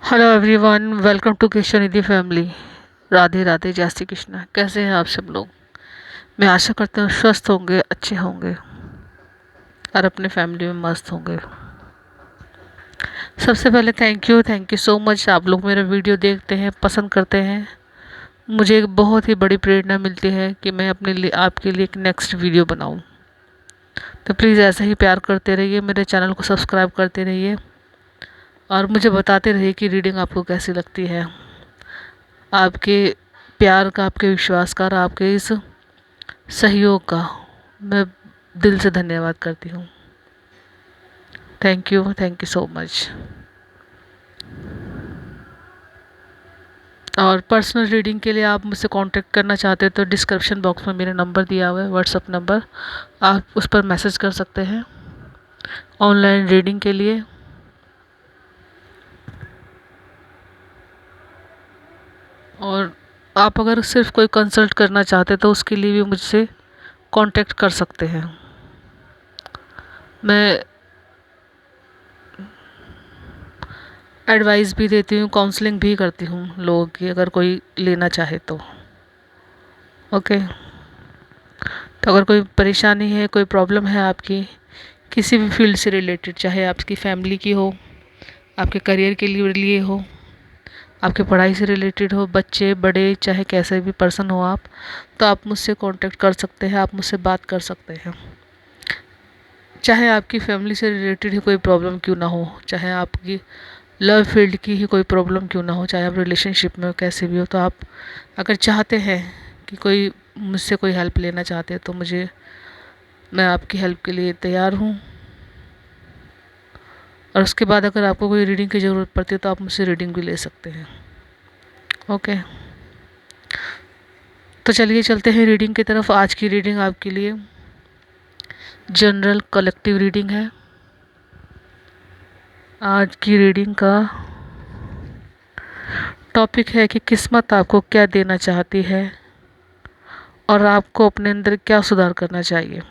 Hello everyone, welcome to Krishna Nidhi family. Radhe Radhe, जय श्री कृष्ण। कैसे हैं आप सब लोग? मैं आशा करता हूँ स्वस्थ होंगे, अच्छे होंगे और अपने फैमिली में मस्त होंगे। सबसे पहले थैंक यू सो मच। आप लोग मेरा वीडियो देखते हैं, पसंद करते हैं। मुझे एक बहुत ही बड़ी प्रेरणा मिलती है कि मैं अपने लिए आपके लिए एक नेक्स्ट वीडियो बनाऊँ। तो प्लीज़ ऐसे ही प्यार करते रहिए, मेरे चैनल को सब्सक्राइब करते रहिए और मुझे बताते रहिए कि रीडिंग आपको कैसी लगती है। आपके प्यार का, आपके विश्वास का और आपके इस सहयोग का मैं दिल से धन्यवाद करती हूँ। Thank you so much. और पर्सनल रीडिंग के लिए आप मुझसे कांटेक्ट करना चाहते हैं तो डिस्क्रिप्शन बॉक्स में मेरा नंबर दिया हुआ है, व्हाट्सअप नंबर। आप उस पर मैसेज कर सकते हैं ऑनलाइन रीडिंग के लिए। और आप अगर सिर्फ कोई कंसल्ट करना चाहते हैं तो उसके लिए भी मुझसे कांटेक्ट कर सकते हैं। मैं एडवाइस भी देती हूँ, काउंसलिंग भी करती हूँ लोगों की, अगर कोई लेना चाहे तो। ओके। तो अगर कोई परेशानी है, कोई प्रॉब्लम है आपकी किसी भी फील्ड से रिलेटेड, चाहे आपकी फैमिली की हो, आपके करियर के लिए हो, आपके पढ़ाई से रिलेटेड हो, बच्चे बड़े चाहे कैसे भी पर्सन हो आप, तो आप मुझसे कांटेक्ट कर सकते हैं, आप मुझसे बात कर सकते हैं। चाहे आपकी फैमिली से रिलेटेड ही कोई प्रॉब्लम क्यों ना हो, चाहे आपकी लव फील्ड की ही कोई प्रॉब्लम क्यों ना हो, चाहे आप रिलेशनशिप में हो, कैसे भी हो, तो आप अगर चाहते हैं कि कोई मुझसे कोई हेल्प लेना चाहते हैं तो मैं आपकी हेल्प के लिए तैयार हूँ। और उसके बाद अगर आपको कोई रीडिंग की ज़रूरत पड़ती है तो आप मुझसे रीडिंग भी ले सकते हैं। ओके। तो चलिए चलते हैं रीडिंग की तरफ। आज की रीडिंग आपके लिए जनरल कलेक्टिव रीडिंग है। आज की रीडिंग का टॉपिक है कि किस्मत आपको क्या देना चाहती है और आपको अपने अंदर क्या सुधार करना चाहिए।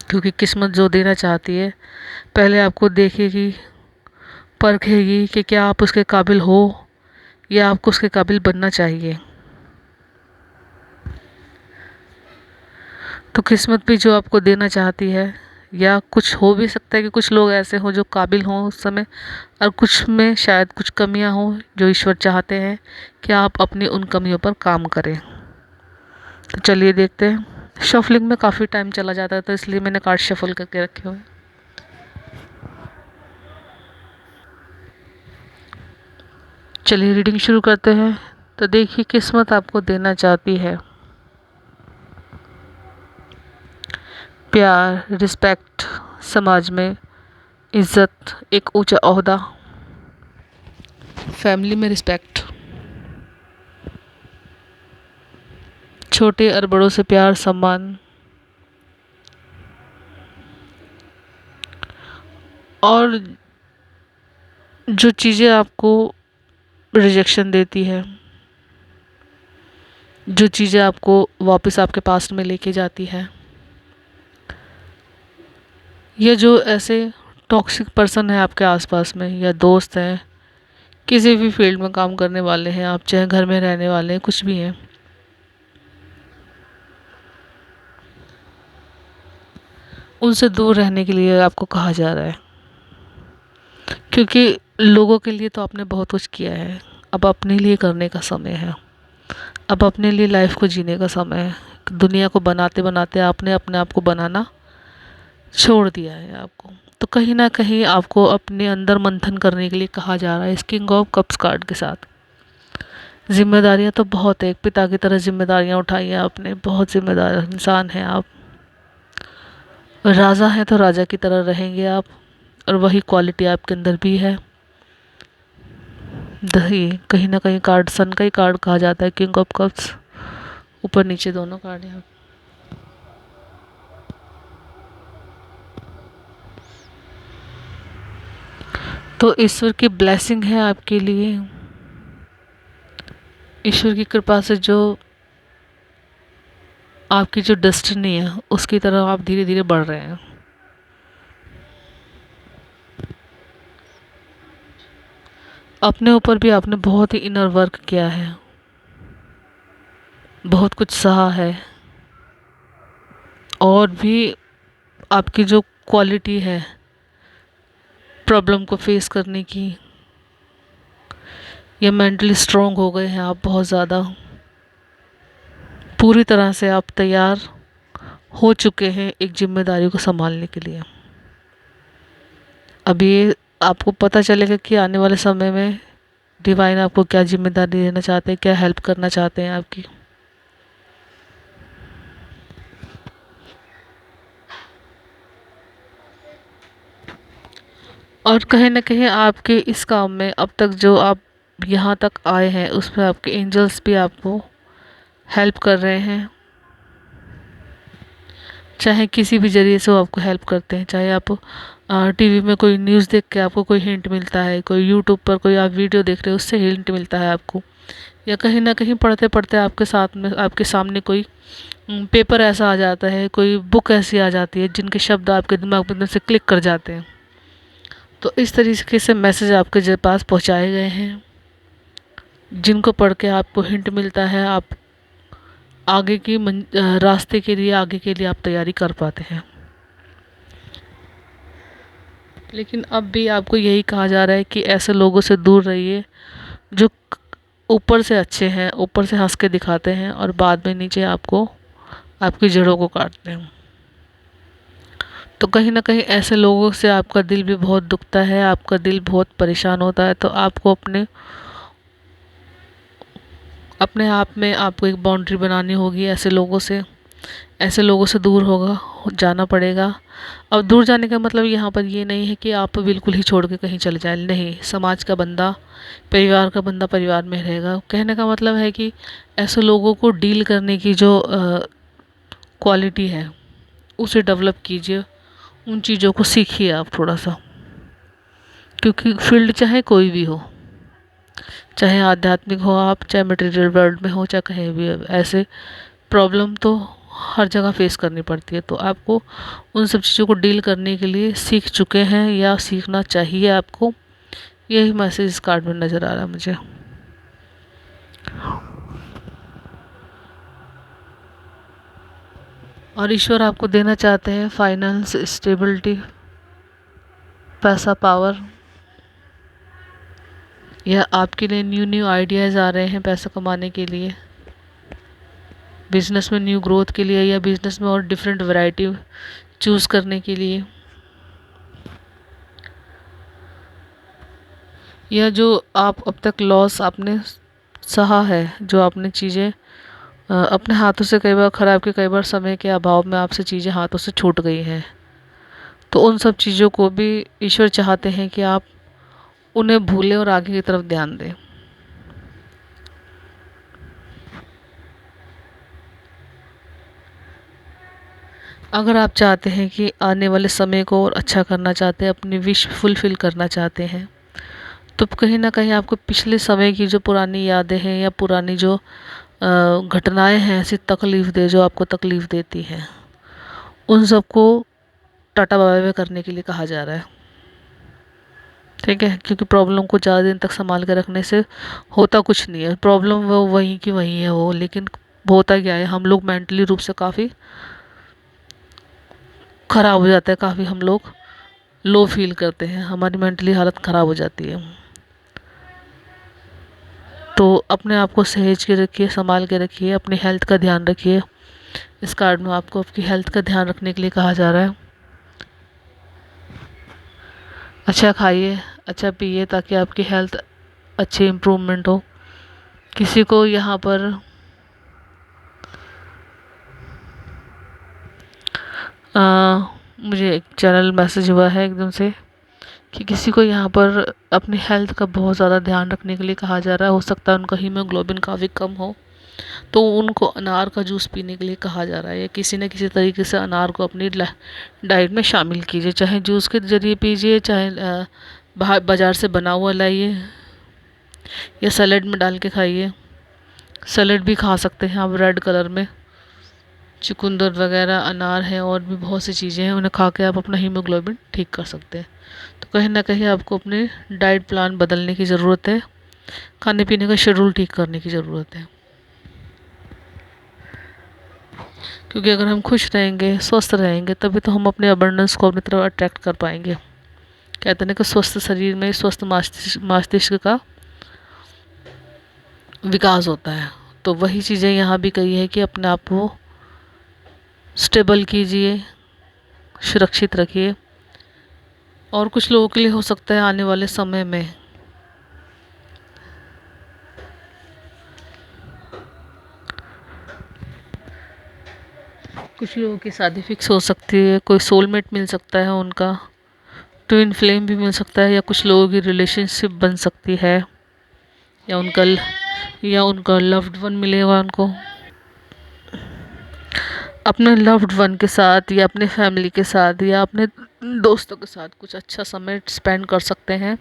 क्योंकि किस्मत जो देना चाहती है पहले आपको देखेगी, परखेगी कि क्या आप उसके काबिल हो या आपको उसके काबिल बनना चाहिए। तो किस्मत भी जो आपको देना चाहती है, या कुछ हो भी सकता है कि कुछ लोग ऐसे हों जो काबिल हों उस समय, और कुछ में शायद कुछ कमियां हों जो ईश्वर चाहते हैं कि आप अपनी उन कमियों पर काम करें। तो चलिए देखते हैं। शफलिंग में काफ़ी टाइम चला जाता है तो इसलिए मैंने कार्ड शफल करके रखे हुए हैं। चलिए रीडिंग शुरू करते हैं। तो देखिए किस्मत आपको देना चाहती है प्यार, रिस्पेक्ट, समाज में इज्जत, एक ऊंचा ओहदा, फैमिली में रिस्पेक्ट, छोटे और बड़ों से प्यार, सम्मान, और जो चीज़ें आपको रिजेक्शन देती है, जो चीज़ें आपको वापस आपके पास में लेके जाती है, या जो ऐसे टॉक्सिक पर्सन है आपके आसपास में, या दोस्त हैं, किसी भी फील्ड में काम करने वाले हैं आप, चाहे घर में रहने वाले हैं, कुछ भी हैं, उनसे दूर रहने के लिए आपको कहा जा रहा है। क्योंकि लोगों के लिए तो आपने बहुत कुछ किया है, अब अपने लिए करने का समय है। अब अपने लिए लाइफ को जीने का समय है। दुनिया को बनाते बनाते आपने अपने आप को बनाना छोड़ दिया है आपको। तो कहीं ना कहीं आपको अपने अंदर मंथन करने के लिए कहा जा रहा है इस किंग ऑफ कप्स कार्ड के साथ। जिम्मेदारियां तो बहुत है, एक पिता की तरह जिम्मेदारियां उठाई हैं आपने, बहुत जिम्मेदार इंसान हैं आप। राजा हैं तो राजा की तरह रहेंगे आप, और वही क्वालिटी आपके अंदर भी है। दही कहीं ना कहीं कार्ड सन का ही कार्ड कहा जाता है, किंग ऑफ कप्स, ऊपर नीचे दोनों कार्ड हैं। तो ईश्वर की ब्लेसिंग है आपके लिए। ईश्वर की कृपा से जो आपकी जो डेस्टिनी है उसकी तरफ आप धीरे धीरे बढ़ रहे हैं। अपने ऊपर भी आपने बहुत ही इनर वर्क किया है, बहुत कुछ सहा है, और भी आपकी जो क्वालिटी है प्रॉब्लम को फेस करने की, या मेंटली स्ट्रांग हो गए हैं आप बहुत ज़्यादा, पूरी तरह से आप तैयार हो चुके हैं एक जिम्मेदारी को संभालने के लिए। अभी आपको पता चलेगा कि आने वाले समय में डिवाइन आपको क्या जिम्मेदारी देना चाहते हैं, क्या हेल्प करना चाहते हैं आपकी। और कहीं ना कहीं आपके इस काम में अब तक जो आप यहाँ तक आए हैं उसमें आपके एंजल्स भी आपको हेल्प कर रहे हैं, चाहे किसी भी ज़रिए से वो आपको हेल्प करते हैं। चाहे आप टीवी में कोई न्यूज़ देख के आपको कोई हिंट मिलता है, कोई यूट्यूब पर कोई आप वीडियो देख रहे हो उससे हिंट मिलता है आपको, या कहीं ना कहीं पढ़ते पढ़ते आपके साथ में आपके सामने कोई पेपर ऐसा आ जाता है, कोई बुक ऐसी आ जाती है जिनके शब्द आपके दिमाग में एकदम से क्लिक कर जाते हैं। तो इस तरीके से मैसेज आपके पास पहुंचाए गए हैं जिनको पढ़ के आपको हिंट मिलता है, आप आगे की रास्ते के लिए, आगे के लिए आप तैयारी कर पाते हैं। लेकिन अब भी आपको यही कहा जा रहा है कि ऐसे लोगों से दूर रहिए जो ऊपर से अच्छे हैं, ऊपर से हंस के दिखाते हैं और बाद में नीचे आपको आपकी जड़ों को काटते हैं। तो कहीं ना कहीं ऐसे लोगों से आपका दिल भी बहुत दुखता है, आपका दिल बहुत परेशान होता है। तो आपको अपने अपने आप में आपको एक बाउंड्री बनानी होगी ऐसे लोगों से दूर होगा जाना पड़ेगा। अब दूर जाने का मतलब यहाँ पर ये नहीं है कि आप बिल्कुल ही छोड़ के कहीं चले जाएं, नहीं। समाज का बंदा, परिवार का बंदा परिवार में रहेगा। कहने का मतलब है कि ऐसे लोगों को डील करने की जो क्वालिटी है उसे डेवलप कीजिए, उन चीज़ों को सीखिए आप थोड़ा सा। क्योंकि फील्ड चाहे कोई भी हो, चाहे आध्यात्मिक हो आप, चाहे मटेरियल वर्ल्ड में हो, चाहे कहीं भी हो, ऐसे प्रॉब्लम तो हर जगह फेस करनी पड़ती है। तो आपको उन सब चीज़ों को डील करने के लिए सीख चुके हैं या सीखना चाहिए आपको, यही मैसेज इस कार्ड में नज़र आ रहा है मुझे। और ईश्वर आपको देना चाहते हैं फाइनेंस स्टेबिलिटी, पैसा, पावर, या आपके लिए न्यू न्यू आइडियाज़ आ रहे हैं पैसा कमाने के लिए, बिजनेस में न्यू ग्रोथ के लिए, या बिजनेस में और डिफरेंट वैरायटी चूज़ करने के लिए, या जो आप अब तक लॉस आपने सहा है, जो आपने चीज़ें अपने हाथों से कई बार खराब की, कई बार समय के अभाव में आपसे चीज़ें हाथों से छूट गई हैं। तो उन सब चीज़ों को भी ईश्वर चाहते हैं कि आप उन्हें भूलें और आगे की तरफ ध्यान दें। अगर आप चाहते हैं कि आने वाले समय को और अच्छा करना चाहते हैं, अपनी विश फुलफिल करना चाहते हैं, तो कहीं ना कहीं आपको पिछले समय की जो पुरानी यादें हैं या पुरानी जो घटनाएं हैं ऐसी तकलीफ़ दे, जो आपको तकलीफ़ देती हैं, उन सबको टाटा बाय बाय करने के लिए कहा जा रहा है। ठीक है, क्योंकि प्रॉब्लम को ज़्यादा दिन तक संभाल कर रखने से होता कुछ नहीं है। प्रॉब्लम वो वहीं की वहीं है वो, लेकिन होता क्या है, हम लोग मेंटली रूप से काफ़ी ख़राब हो जाता है, काफ़ी हम लोग लो फील करते हैं, हमारी मेंटली हालत ख़राब हो जाती है। तो अपने आप को सहेज के रखिए, संभाल के रखिए, अपनी हेल्थ का ध्यान रखिए। इस कार्ड में आपको आपकी हेल्थ का ध्यान रखने के लिए कहा जा रहा है। अच्छा खाइए, अच्छा पिए, ताकि आपकी हेल्थ अच्छी इम्प्रूवमेंट हो। किसी को यहाँ पर मुझे एक चैनल मैसेज हुआ है एकदम से कि किसी को यहाँ पर अपनी हेल्थ का बहुत ज़्यादा ध्यान रखने के लिए कहा जा रहा है। हो सकता है उनका हीमोग्लोबिन काफ़ी कम हो, तो उनको अनार का जूस पीने के लिए कहा जा रहा है, या किसी न किसी तरीके से अनार को अपनी डाइट में शामिल कीजिए। चाहे जूस के ज़रिए पीजिए, चाहे बाहर बाज़ार से बना हुआ लाइए, या सैलेड में डाल के खाइए। सैलेड भी खा सकते हैं आप रेड कलर में, चुकंदर वगैरह, अनार है, और भी बहुत सी चीज़ें हैं, उन्हें खा के आप अपना हीमोग्लोबिन ठीक कर सकते हैं। तो कहीं ना कहीं आपको अपने डाइट प्लान बदलने की ज़रूरत है, खाने पीने का शेड्यूल ठीक करने की ज़रूरत है। क्योंकि अगर हम खुश रहेंगे, स्वस्थ रहेंगे, तभी तो हम अपने अबंडेंस को अपनी तरफ अट्रैक्ट कर पाएंगे। कहते हैं ना कि स्वस्थ शरीर में स्वस्थ मस्तिष्क का विकास होता है। तो वही चीज़ें यहाँ भी कही है कि अपने आप को स्टेबल कीजिए, सुरक्षित रखिए। और कुछ लोगों के लिए हो सकता है आने वाले समय में कुछ लोगों की शादी फिक्स हो सकती है, कोई सोलमेट मिल सकता है उनका, ट्विन फ्लेम भी मिल सकता है, या कुछ लोगों की रिलेशनशिप बन सकती है, या उनका लव्ड वन मिलेगा उनको। अपने लव्ड वन के साथ, या अपने फैमिली के साथ, या अपने दोस्तों के साथ कुछ अच्छा समय स्पेंड कर सकते हैं।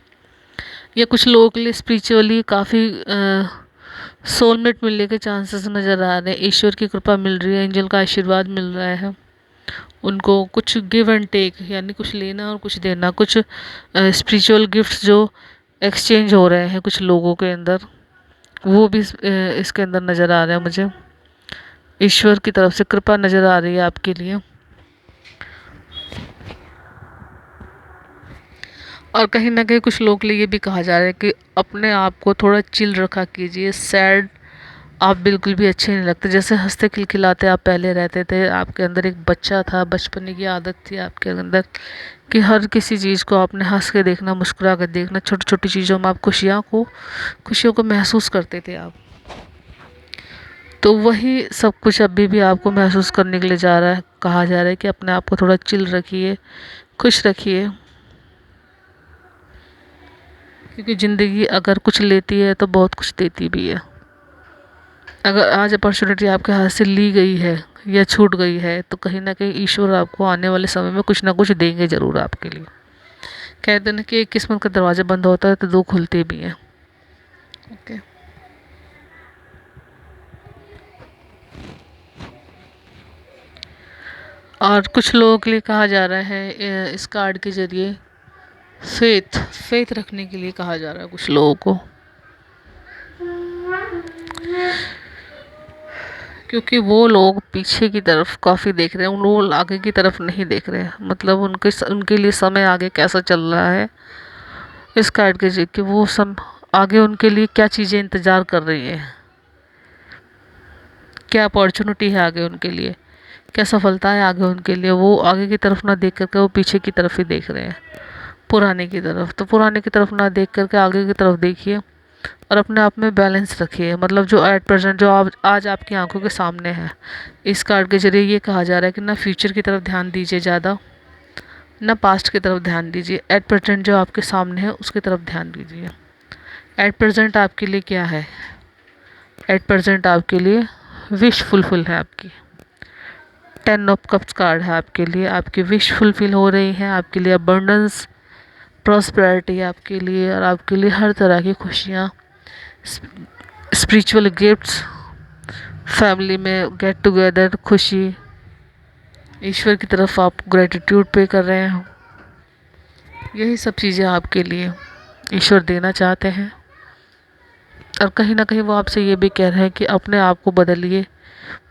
या कुछ लोगों के लिए स्पिरिचुअली काफ़ी सोलमेट मिलने के चांसेस नज़र आ रहे हैं। ईश्वर की कृपा मिल रही है, एंजल का आशीर्वाद मिल रहा है उनको। कुछ गिव एंड टेक, यानी कुछ लेना और कुछ देना, कुछ स्पिरिचुअल गिफ्ट्स जो एक्सचेंज हो रहे हैं कुछ लोगों के अंदर, वो भी इसके अंदर नज़र आ रहा है मुझे। ईश्वर की तरफ से कृपा नज़र आ रही है आपके लिए। और कहीं ना कहीं कुछ लोगों के लिए ये भी कहा जा रहा है कि अपने आप को थोड़ा चिल रखा कीजिए। सैड आप बिल्कुल भी अच्छे नहीं लगते। जैसे हंसते खिलखिलाते आप पहले रहते थे, आपके अंदर एक बच्चा था, बचपने की आदत थी आपके अंदर कि हर किसी चीज़ को आपने हंस के देखना, मुस्कुरा कर देखना, छोटी छोटी चीज़ों में आप खुशियों को महसूस करते थे आप। तो वही सब कुछ अभी भी आपको महसूस करने के लिए जा रहा है, कहा जा रहा है कि अपने आप को थोड़ा चिल रखिए, खुश रखिए। क्योंकि ज़िंदगी अगर कुछ लेती है तो बहुत कुछ देती भी है। अगर आज अपॉर्चुनिटी आपके हाथ से ली गई है या छूट गई है, तो कहीं ना कहीं ईश्वर आपको आने वाले समय में कुछ ना कुछ देंगे ज़रूर आपके लिए। कहते हैं ना कि एक किस्मत का दरवाज़ा बंद होता है तो दो खुलते भी हैं। ओके। और कुछ लोगों के लिए कहा जा रहा है इस कार्ड के जरिए फेथ रखने के लिए कहा जा रहा है कुछ लोगों को। क्योंकि वो लोग पीछे की तरफ काफ़ी देख रहे हैं, उन लोग आगे की तरफ नहीं देख रहे हैं। मतलब उनके लिए समय आगे कैसा चल रहा है इस कार्ड के जरिए, कि वो सब आगे उनके लिए क्या चीज़ें इंतज़ार कर रही है, क्या अपॉर्चुनिटी है आगे उनके लिए, क्या सफलता है आगे उनके लिए। वो आगे की तरफ ना देख करके वो पीछे की तरफ ही देख रहे हैं, पुराने की तरफ। तो पुराने की तरफ ना देख करके आगे की तरफ देखिए और अपने आप में बैलेंस रखिए। मतलब जो एट प्रेजेंट जो आज आपकी आंखों के सामने है, इस कार्ड के जरिए ये कहा जा रहा है कि ना फ्यूचर की तरफ ध्यान दीजिए ज़्यादा, ना पास्ट की तरफ ध्यान दीजिए। एट प्रेजेंट जो आपके सामने है उसकी तरफ ध्यान दीजिए। एट प्रेजेंट आपके लिए क्या है? एट प्रेजेंट आपके लिए विश फुलफिल है आपकी। 10 ऑफ कप्स कार्ड है आपके लिए। आपकी विश फुलफिल हो रही है, आपके लिए अबंडेंस, प्रॉस्पेरिटी आपके लिए, और आपके लिए हर तरह की खुशियाँ, स्पिरिचुअल गिफ्ट्स, फैमिली में गेट टुगेदर, खुशी, ईश्वर की तरफ आप ग्रेटिट्यूड पे कर रहे हैं। यही सब चीज़ें आपके लिए ईश्वर देना चाहते हैं। और कहीं ना कहीं वो आपसे ये भी कह रहे हैं कि अपने आप को बदलिए।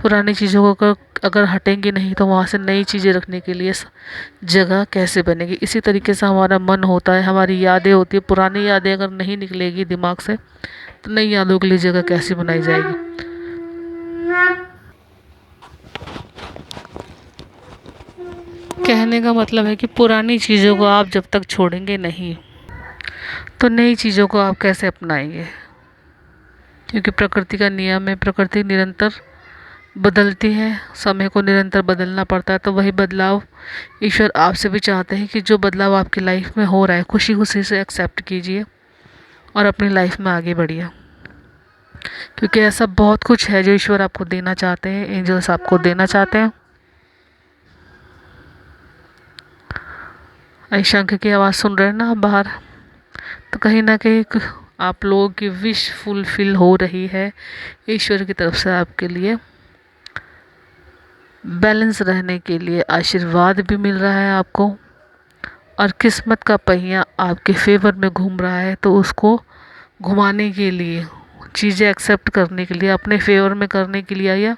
पुरानी चीज़ों को अगर हटेंगी नहीं तो वहाँ से नई चीज़ें रखने के लिए जगह कैसे बनेगी। इसी तरीके से हमारा मन होता है, हमारी यादें होती है। पुरानी यादें अगर नहीं निकलेगी दिमाग से तो नई यादों के लिए जगह कैसे बनाई जाएगी। कहने का मतलब है कि पुरानी चीज़ों को आप जब तक छोड़ेंगे नहीं तो नई चीज़ों को आप कैसे अपनाएंगे। क्योंकि प्रकृति का नियम है, प्रकृति निरंतर बदलती है, समय को निरंतर बदलना पड़ता है। तो वही बदलाव ईश्वर आपसे भी चाहते हैं कि जो बदलाव आपकी लाइफ में हो रहा है खुशी खुशी से एक्सेप्ट कीजिए और अपनी लाइफ में आगे बढ़िए। क्योंकि ऐसा बहुत कुछ है जो ईश्वर आपको देना चाहते हैं, एंजल्स आपको देना चाहते हैं। शंख की आवाज़ सुन रहे हैं ना आप बाहर, तो कहीं ना कहीं आप लोगों की विश फुलफिल हो रही है ईश्वर की तरफ से आपके लिए। बैलेंस रहने के लिए आशीर्वाद भी मिल रहा है आपको, और किस्मत का पहिया आपके फेवर में घूम रहा है, तो उसको घुमाने के लिए, चीज़ें एक्सेप्ट करने के लिए, अपने फेवर में करने के लिए, या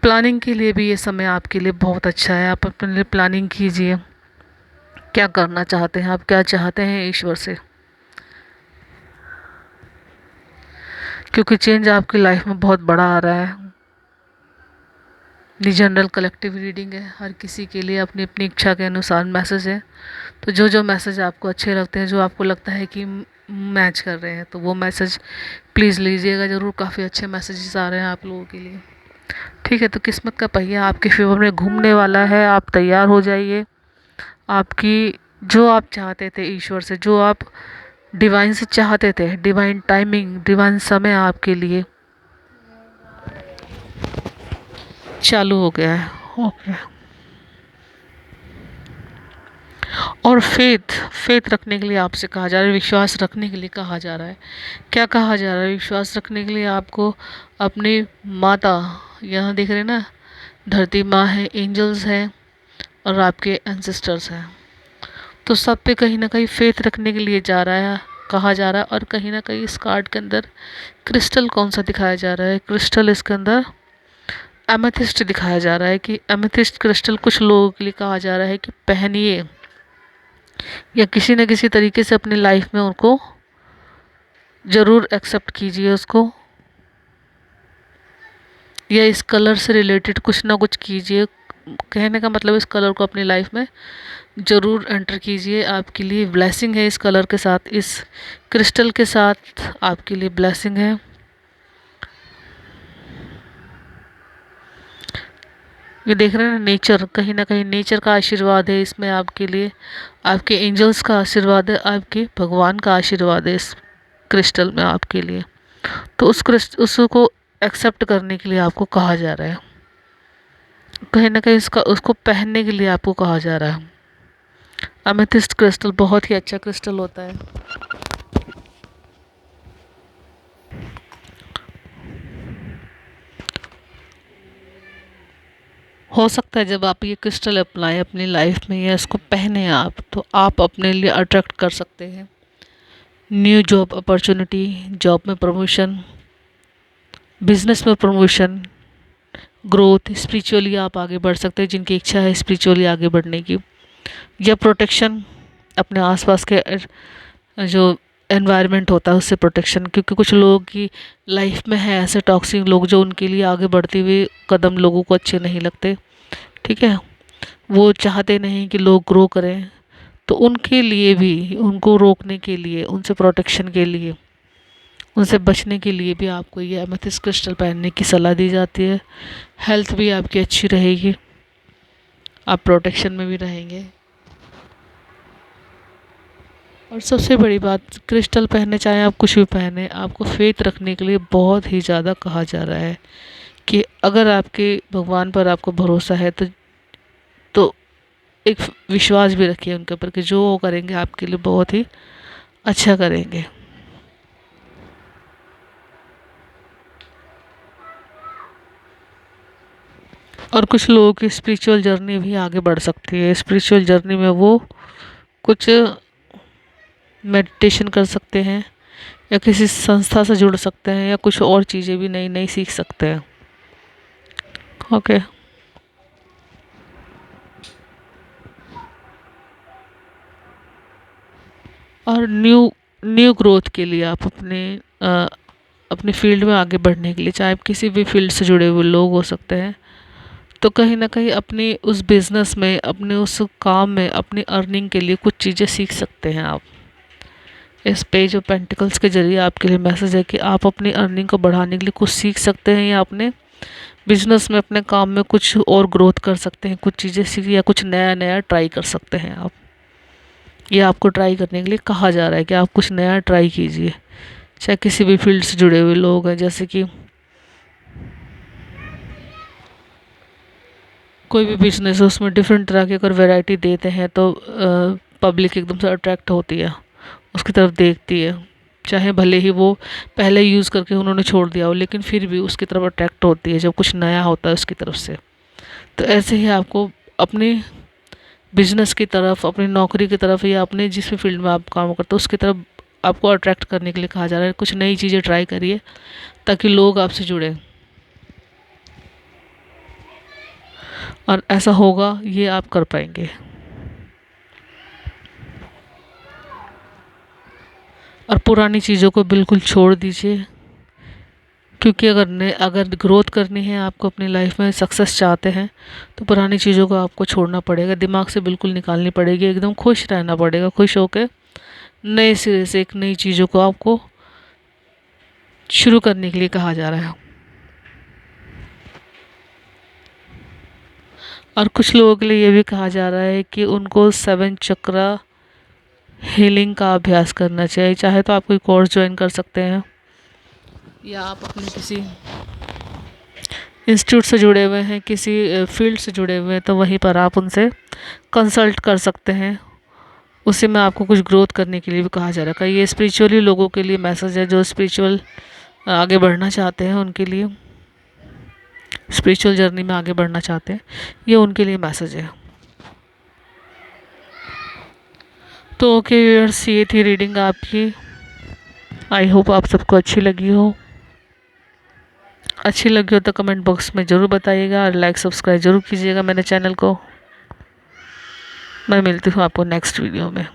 प्लानिंग के लिए भी ये समय आपके लिए बहुत अच्छा है। आप अपने लिए प्लानिंग कीजिए, क्या करना चाहते हैं आप, क्या चाहते हैं ईश्वर से, क्योंकि चेंज आपकी लाइफ में बहुत बड़ा आ रहा है। ये जनरल कलेक्टिव रीडिंग है, हर किसी के लिए अपनी अपनी इच्छा के अनुसार मैसेज है। तो जो जो मैसेज आपको अच्छे लगते हैं, जो आपको लगता है कि मैच कर रहे हैं, तो वो मैसेज प्लीज़ लीजिएगा ज़रूर। काफ़ी अच्छे मैसेजेस आ रहे हैं आप लोगों के लिए। ठीक है, तो किस्मत का पहिया आपके फेवर में घूमने वाला है, आप तैयार हो जाइए। आपकी जो आप चाहते थे ईश्वर से, जो आप डिवाइन से चाहते थे, डिवाइन टाइमिंग, डिवाइन समय आपके लिए चालू हो गया है। ओके। और फेथ फेथ रखने के लिए आपसे कहा जा रहा है, विश्वास रखने के लिए कहा जा रहा है। क्या कहा जा रहा है? विश्वास रखने के लिए आपको अपनी माता, यहाँ देख रहे हैं ना, धरती माँ है, एंजल्स हैं, और आपके एंसेस्टर्स हैं। तो सब पे कहीं ना कहीं फेथ रखने के लिए जा रहा है, कहा जा रहा है। और कहीं ना कहीं इस कार्ड के अंदर क्रिस्टल कौन सा दिखाया जा रहा है? क्रिस्टल इसके अंदर एमेथिस्ट दिखाया जा रहा है, कि एमेथिस्ट क्रिस्टल कुछ लोगों के लिए कहा जा रहा है कि पहनिए, या किसी न किसी तरीके से अपनी लाइफ में उनको ज़रूर एक्सेप्ट कीजिए उसको, या इस कलर से रिलेटेड कुछ ना कुछ कीजिए। कहने का मतलब इस कलर को अपनी लाइफ में ज़रूर एंटर कीजिए। आपके लिए ब्लेसिंग है इस कलर के साथ, इस क्रिस्टल के साथ आपके लिए ब्लेसिंग है। ये देख रहे हैं ना, नेचर, कहीं ना कहीं नेचर का आशीर्वाद है इसमें आपके लिए, आपके एंजल्स का आशीर्वाद है, आपके भगवान का आशीर्वाद है इस क्रिस्टल में आपके लिए। तो उसको एक्सेप्ट करने के लिए आपको कहा जा रहा है, कहीं ना कहीं इसका उसको पहनने के लिए आपको कहा जा रहा है। अमेथिस्ट क्रिस्टल बहुत ही अच्छा क्रिस्टल होता है। हो सकता है जब आप ये क्रिस्टल अपनाएं अपनी लाइफ में, या इसको पहने आप, तो आप अपने लिए अट्रैक्ट कर सकते हैं न्यू जॉब अपॉर्चुनिटी, जॉब में प्रमोशन, बिजनेस में प्रमोशन, ग्रोथ, स्पिरिचुअली आप आगे बढ़ सकते हैं जिनकी इच्छा है स्पिरिचुअली आगे बढ़ने की, या प्रोटेक्शन, अपने आसपास के जो एनवायरनमेंट होता है उससे प्रोटेक्शन, क्योंकि कुछ लोगों की लाइफ में है ऐसे टॉक्सिक लोग जो उनके लिए आगे बढ़ते हुए कदम लोगों को अच्छे नहीं लगते। ठीक है, वो चाहते नहीं कि लोग ग्रो करें, तो उनके लिए भी, उनको रोकने के लिए, उनसे प्रोटेक्शन के लिए, उनसे बचने के लिए भी आपको ये एमेथिस्ट क्रिस्टल पहनने की सलाह दी जाती है। हेल्थ भी आपकी अच्छी रहेगी, आप प्रोटेक्शन में भी रहेंगे। और सबसे बड़ी बात, क्रिस्टल पहने चाहे आप कुछ भी पहने, आपको फेथ रखने के लिए बहुत ही ज़्यादा कहा जा रहा है कि अगर आपके भगवान पर आपको भरोसा है, तो एक विश्वास भी रखिए उनके ऊपर कि जो वो करेंगे आपके लिए बहुत ही अच्छा करेंगे। और कुछ लोगों की स्पिरिचुअल जर्नी भी आगे बढ़ सकती है। स्पिरिचुअल जर्नी में वो कुछ मेडिटेशन कर सकते हैं, या किसी संस्था से जुड़ सकते हैं, या कुछ और चीज़ें भी नई नई सीख सकते हैं। ओके। और न्यू न्यू ग्रोथ के लिए आप अपने फील्ड में आगे बढ़ने के लिए, चाहे आप किसी भी फील्ड से जुड़े हुए लोग हो सकते हैं, तो कहीं ना कहीं अपनी उस बिज़नेस में, अपने उस काम में, अपनी अर्निंग के लिए कुछ चीज़ें सीख सकते हैं आप। इस पेज ऑफ पेंटिकल्स के जरिए आपके लिए मैसेज है कि आप अपनी अर्निंग को बढ़ाने के लिए कुछ सीख सकते हैं, या अपने बिजनेस में, अपने काम में कुछ और ग्रोथ कर सकते हैं, कुछ चीज़ें सीख, या कुछ नया नया ट्राई कर सकते हैं आप। ये आपको ट्राई करने के लिए कहा जा रहा है कि आप कुछ नया ट्राई कीजिए, चाहे किसी भी फील्ड से जुड़े हुए लोग हैं, जैसे कि कोई भी बिजनेस है उसमें डिफरेंट तरह की अगर वैरायटी देते हैं, तो पब्लिक एकदम से अट्रैक्ट होती है, उसकी तरफ देखती है, चाहे भले ही वो पहले यूज़ करके उन्होंने छोड़ दिया हो, लेकिन फिर भी उसकी तरफ अट्रैक्ट होती है जब कुछ नया होता है उसकी तरफ से। तो ऐसे ही आपको अपनी बिजनेस की तरफ, अपनी नौकरी की तरफ या अपने जिस भी फील्ड में आप काम करते हो उसकी तरफ आपको अट्रैक्ट करने के लिए कहा जा रहा है। कुछ नई चीज़ें ट्राई करिए ताकि लोग आपसे जुड़े, और ऐसा होगा, ये आप कर पाएंगे। और पुरानी चीज़ों को बिल्कुल छोड़ दीजिए, क्योंकि अगर ग्रोथ करनी है, आपको अपनी लाइफ में सक्सेस चाहते हैं, तो पुरानी चीज़ों को आपको छोड़ना पड़ेगा, दिमाग से बिल्कुल निकालनी पड़ेगी, एकदम खुश रहना पड़ेगा। खुश होकर नए सिरे से एक नई चीज़ों को आपको शुरू करने के लिए कहा जा रहा है। और कुछ लोगों के लिए ये भी कहा जा रहा है कि उनको 7 चक्रा हीलिंग का अभ्यास करना चाहिए। चाहे तो आप कोई कोर्स ज्वाइन कर सकते हैं, या आप अपने किसी इंस्टीट्यूट से जुड़े हुए हैं, किसी फील्ड से जुड़े हुए हैं, तो वहीं पर आप उनसे कंसल्ट कर सकते हैं। उसी में आपको कुछ ग्रोथ करने के लिए भी कहा जा रहा है। ये स्पिरिचुअली लोगों के लिए मैसेज है, जो स्पिरिचुअल आगे बढ़ना चाहते हैं, उनके लिए, स्पिरिचुअल जर्नी में आगे बढ़ना चाहते हैं, ये उनके लिए मैसेज है। तो ओके व्यूअर्स, ये थी रीडिंग आपकी। आई होप आप सबको अच्छी लगी हो। अच्छी लगी हो तो कमेंट बॉक्स में ज़रूर बताइएगा, और लाइक सब्सक्राइब ज़रूर कीजिएगा मेरे चैनल को। मैं मिलती हूँ आपको नेक्स्ट वीडियो में।